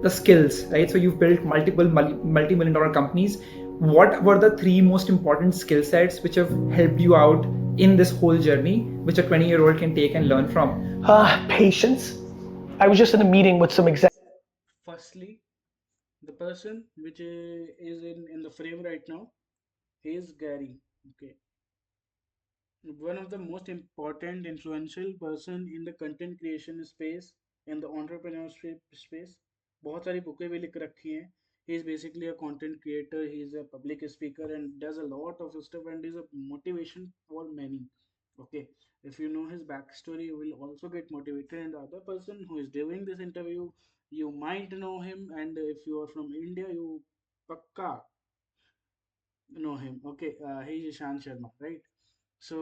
the skills, right? So you've built multiple multi-million dollar companies. What were the three most important skill sets which have helped you out in this whole journey, which a 20-year-old can take and learn from? Patience. I was just in a meeting with some executives. Firstly, the person which is in the frame right now, he is Gary. Okay, one of the most important influential person in the content creation space and the entrepreneurship space. बहुत सारी बुकें भी लिख रखी हैं. He is basically a content creator, he is a public speaker and does a lot of stuff and is a motivation for many. Okay, if you know his backstory you will also get motivated. And the other person who is doing this interview, you might know him, and if you are from India you pakka know him. Okay, he is Ishan Sharma, right? So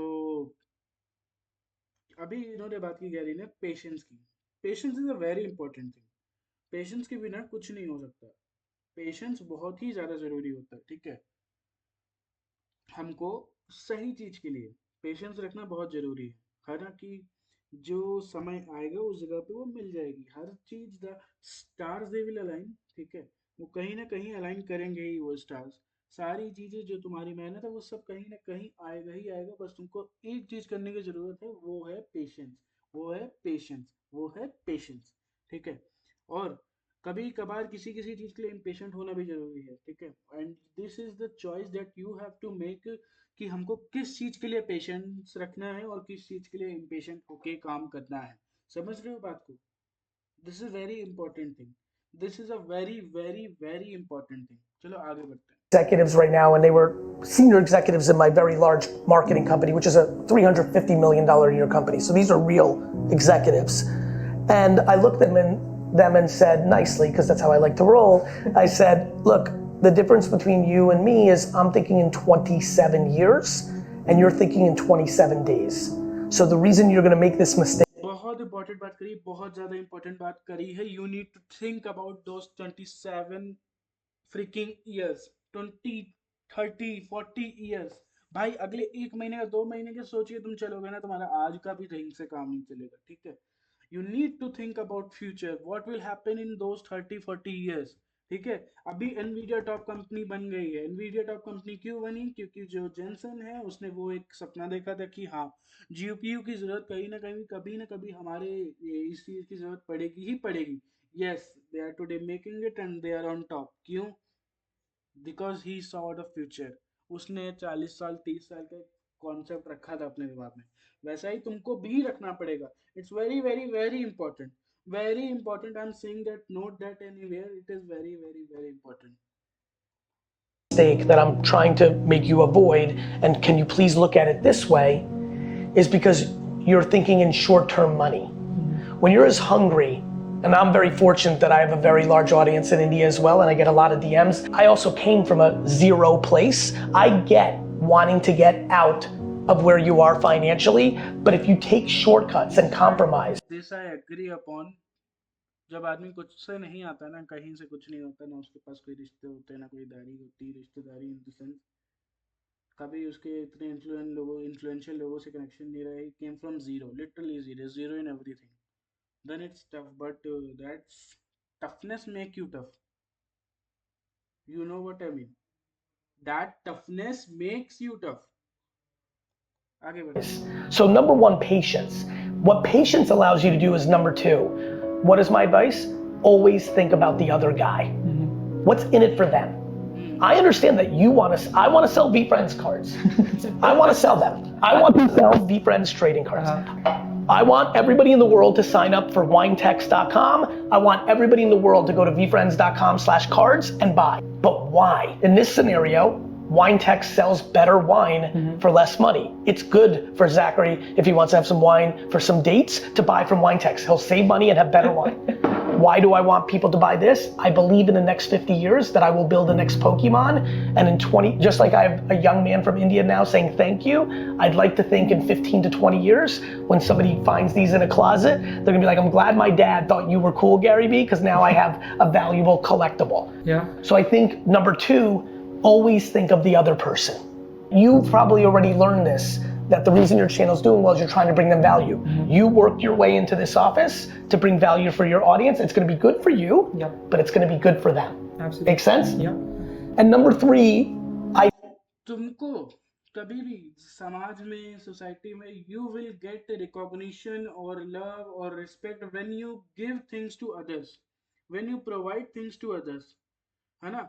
अभी इन्होंने बात की Gary ने patience की. Patience is a very important thing. Patience के बिना कुछ नहीं हो सकता. पेशेंस बहुत ही ज़्यादा ज़रूरी होता है. ठीक है, हमको सही चीज़ के लिए पेशेंस रखना बहुत ज़रूरी है. हालांकि जो समय आएगा उस जगह पे वो मिल जाएगी हर चीज़. The stars they will align. ठीक है, वो कहीं ना कहीं अलाइन करेंगे ही वो स्टार्स. सारी चीज़ें जो तुम्हारी मेहनत है वो सब कहीं ना कहीं आएगा ही आएगा. बस तुमको एक चीज़ करने की ज़रूरत है, वो है पेशेंस. वो है पेशेंस. वो है पेशेंस. ठीक है, और कभी कभार किसी किसी चीज़ के लिए इम्पेशेंट होना भी जरूरी है. ठीक है, and this is the choice that you have to make कि हमको किस चीज़ के लिए पेशेंस रखना है और किस चीज़ के लिए इम्पेशेंट होके काम करना है. समझ रहे हो बात को? This is very important thing. This is a very very very important thing. चलो आगे बढ़ते हैं. Executives right now, and they were senior executives in my very large marketing company, which is a $350 million a year company. So these are real executives. And I looked at them and said nicely, because that's how I like to roll, I said, look, the difference between you and me is I'm thinking in 27 years and you're thinking in 27 days. So the reason you're gonna make this mistake. बहुत important बात करी, बहुत ज़्यादा important बात करी है. You need to think about those 27 freaking years. 20, 30, 40 years. भाई अगले एक महीने का 2 महीने के सोचिए तुम चलोगे ना, तुम्हारा आज का भी ढंग से काम नहीं चलेगा. ठीक है, you need to think about future, what will happen in those 30-40 years. ठीक है, अभी एनवीडिया टॉप कंपनी बन गई है. एनवीडिया टॉप कंपनी क्यों बनी? क्योंकि जो जेनसन है उसने वो एक सपना देखा था कि हाँ, जीपीयू की जरूरत कहीं ना कभी ना कभी हमारे इस चीज की जरूरत पड़ेगी ही पड़ेगी. Yes, they are today making it and they are on top. क्यों? Because he saw the future. उसने 40 साल 30 साल का कॉन्सेप्ट रखा था अपने दिमाग में. वैसा ही तुमको भी रखना पड़ेगा. It's very very very important. Very important. I am saying that, note that anywhere. It is very very very important. Mistake that I'm trying to make you avoid, and can you please look at it this way, is because you're thinking in short-term money. When you're as hungry, and I'm very fortunate that I have a very large audience in India as well, and I get a lot of DMs. I also came from a zero place. I get wanting to get out of where you are financially, but if you take shortcuts and compromise. This I agree upon. जब आदमी कुछ से नहीं आता ना, कहीं से कुछ नहीं होता ना, उसके पास कोई रिश्ते होते ना कोई दाढ़ी होती. रिश्तेदारी इन द सेंस कभी उसके इतने इन्फ्लुएंशियल लोगों से कनेक्शन नहीं रहा. He came from zero, literally zero, zero in everything. Then it's tough, but that's toughness make you tough. You know what I mean? That toughness makes you tough. आगे बढ़ते. So number one, patience. What patience allows you to do is number two. What is my advice? Always think about the other guy. What's in it for them? I understand that you want to, I want to sell VFriends cards. I want to sell them. I want to sell VFriends trading cards. I want everybody in the world to sign up for winetext.com. I want everybody in the world to go to vfriends.com/cards and buy. But why? In this scenario, Winetext sells better wine for less money. It's good for Zachary if he wants to have some wine for some dates to buy from Winetext. He'll save money and have better wine. Why do I want people to buy this? I believe in the next 50 years that I will build the next Pokemon, and in 20, just like I have a young man from India now saying thank you, I'd like to think in 15 to 20 years, when somebody finds these in a closet, they're gonna be like, I'm glad my dad thought you were cool, Gary Vee, because now I have a valuable collectible. Yeah. So I think number two, always think of the other person. You probably already learned this, that the reason your channel's doing well is you're trying to bring them value. You work your way into this office to bring value for your audience. It's gonna be good for you, but it's gonna be good for them. Absolutely. Make sense? Yeah. And number 3, तुमको कभी भी समाज में society में you will get recognition or love or respect when you give things to others, when you provide things to others, है ना?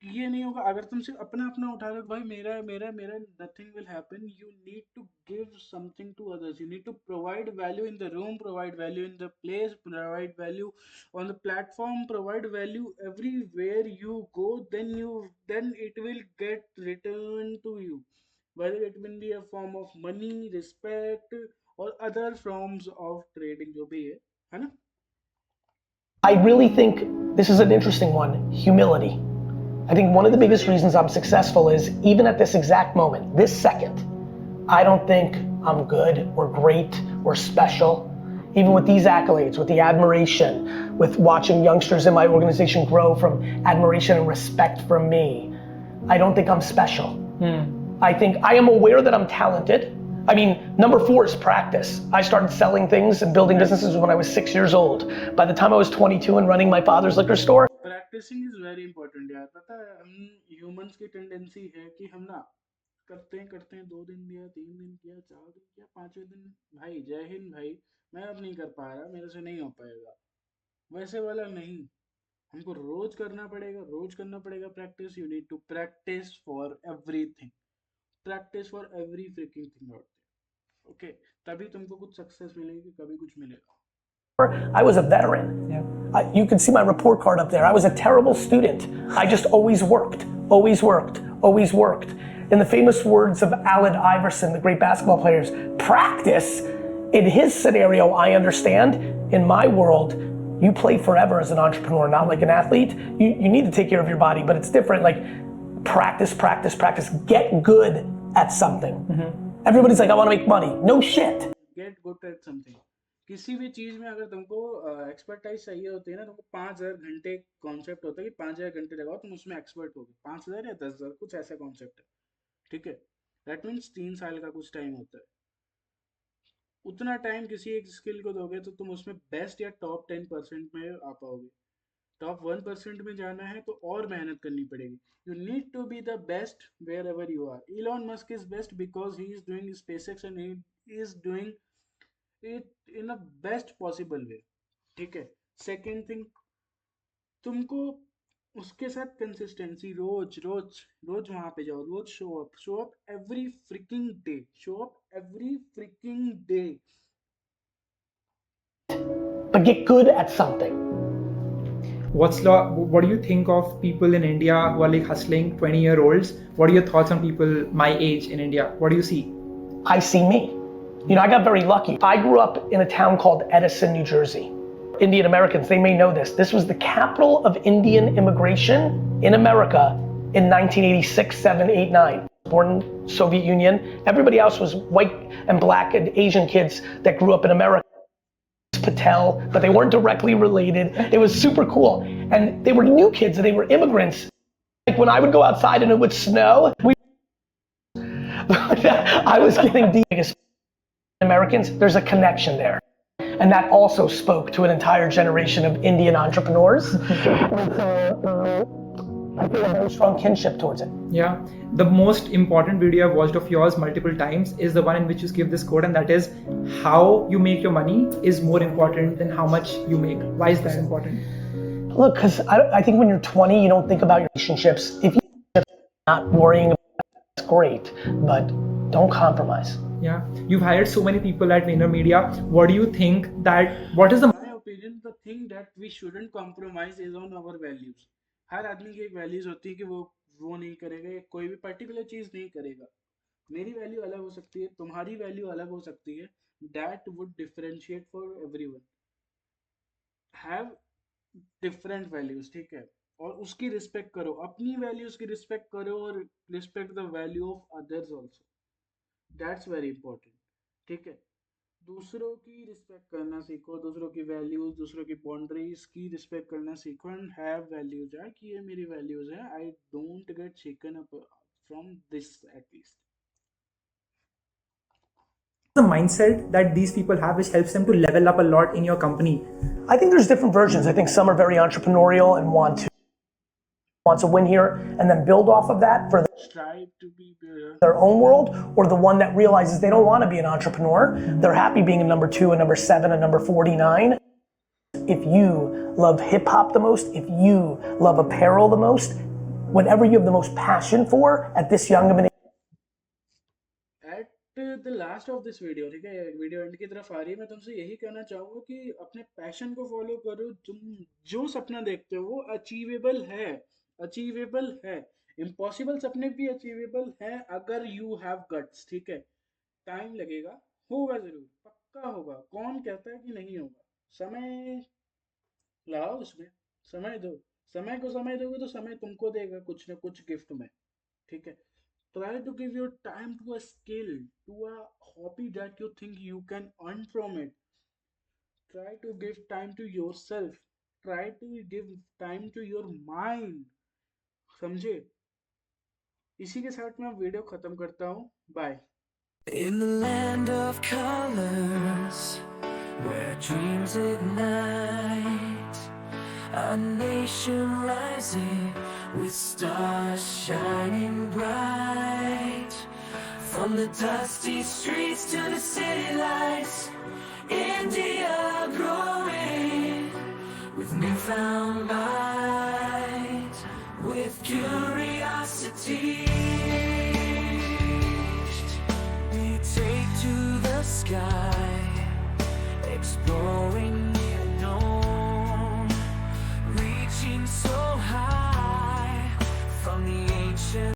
ये नहीं होगा अगर तुम सिर्फ अपना अपना उठा लो भाई मेरा है, मेरा है, मेरा है, nothing will happen. You need to give something to others. You need to provide value in the room, provide value in the place, provide value on the platform, provide value everywhere you go. Then it will get returned to you, whether it will be a form of money, respect, or other forms of trading जो भी है ना? I really think this is an interesting one, humility. I think one of the biggest reasons I'm successful is even at this exact moment, this second, I don't think I'm good or great or special. Even with these accolades, with the admiration, with watching youngsters in my organization grow from admiration and respect from me, I don't think I'm special. I think I am aware that I'm talented. I mean, number 4 is practice. I started selling things and building businesses when I was 6 years old. By the time I was 22 and running my father's liquor store, practising is very important यार. पता है हम humans की tendency है कि हम ना करते हैं 2 दिन किया, 3 दिन किया, 4 दिन किया, 5वें दिन भाई जय हिंद भाई, मैं अब नहीं कर पा रहा, मेरे से नहीं हो पाएगा. वैसे वाला नहीं, हमको रोज करना पड़ेगा, रोज करना पड़ेगा practice. You need to practise for everything, practice for every fricking thing out there. Okay, तभी तुमको कुछ सक्सेस मिलेगी, कभी कुछ मिलेगा. I was a veteran. You can see my report card up there. I was a terrible student. I just always worked, always worked, always worked. In the famous words of Allen Iverson, the great basketball players, practice. In his scenario, I understand. In my world, you play forever as an entrepreneur, not like an athlete. You need to take care of your body, but it's different. Like practice, practice, practice. Get good at something. Everybody's like, I want to make money. No shit. Get good at something. किसी भी चीज में अगर तुमको expertise चाहिए होती है ना, तुमको 5,000 घंटे कॉन्सेप्ट होता है कि 5,000 घंटे लगाओ तुम उसमें एक्सपर्ट हो गए. 5,000 या 10,000 कुछ ऐसा कॉन्सेप्ट है, ठीक है? दैट मीन्स 3 साल का कुछ टाइम होता है. उतना टाइम किसी एक स्किल को दोगे तो तुम उसमें बेस्ट या टॉप 10% में आ पाओगे. टॉप 1% में जाना है तो और मेहनत करनी पड़ेगी. You need to be the best wherever you are. Elon Musk is best because he is doing SpaceX and he is doing it in a best possible way, ठीक है? सेकेंड थिंग, तुमको उसके साथ consistency, रोज रोज रोज वहां पे जाओ, रोज show up every freaking day, show up every freaking day. But get good at something. What do you think of people in India who are like hustling, 20-year-olds? What are your thoughts on people my age in India? What do you see? I see me. You know, I got very lucky. I grew up in a town called Edison, New Jersey. Indian Americans, they may know this. This was the capital of Indian immigration in America in 1986, 7, 8, 9. Born in Soviet Union. Everybody else was white and black and Asian kids that grew up in America. Patel, but they weren't directly related. It was super cool. And they were new kids and they were immigrants. Like when I would go outside and it would snow, I was getting the biggest Americans. There's a connection there. And that also spoke to an entire generation of Indian entrepreneurs. I feel a very strong kinship towards it. Yeah. The most important video I've watched of yours multiple times is the one in which you give this quote, and that is, how you make your money is more important than how much you make. Why is that important? Look, because I think when you're 20, you don't think about your relationships. If you're not worrying about it, that's great, but don't compromise. Yeah. You've hired so many people at VaynerMedia. What do you think what is the My opinion, the thing that we shouldn't compromise is on our values. हर आदमी की एक values होती है कि वो नहीं करेगा, कोई भी पर्टिकुलर चीज नहीं करेगा. मेरी वैल्यू अलग हो सकती है, तुम्हारी वैल्यू अलग हो सकती है. That would differentiate for everyone. Have different values, ठीक है? और उसकी रिस्पेक्ट करो, अपनी वैल्यूज की रिस्पेक्ट करो और respect the value of others also. That's very important, ठीक है? दूसरों की रिस्पेक्ट करना सीखो, दूसरों की वैल्यूज, दूसरों की बाउंड्रीज की रिस्पेक्ट करना सीखो एंड हैव वैल्यूज. है कि ये मेरी वैल्यूज है, I don't get shaken up from this at least. the mindset that these people have which helps them to level up a lot in your company? I think there's different versions. I think some are very entrepreneurial and want to win here and then build off of that for Strive to be better. their own world, or the one that realizes they don't want to be an entrepreneur. They're happy being a number 2, a number 7, a number 49. If you love hip hop the most, if you love apparel the most, whatever you have the most passion for at this young of an At the last of this video, ठीक है, video and की तरफ आ रही है, मैं तुमसे यही कहना चाहूंगा कि अपने पैशन को फॉलो करो। तुम जो सपना देखते हो वो अचीवेबल है। इम्पॉसिबल सपने भी अचीवेबल है अगर यू हैव गट्स, ठीक है। टाइम लगेगा, होगा जरूर, पक्का होगा। कौन कहता है कि नहीं होगा? समय लाओ उसमें, समय दो। समय को समय दोगे तो समय तुमको देगा कुछ ना कुछ गिफ्ट में, ठीक है। Try to give your time to a skill, to a hobby that you think you can earn from it. Try to give time to yourself. Try to give time to your mind. समझे? इसी के साथ मैं video खत्म करता हूँ। Bye. In the land of colors, where dreams ignite, a nation rising with stars shining bright. From the dusty streets to the city lights, India growing with newfound might, with curiosity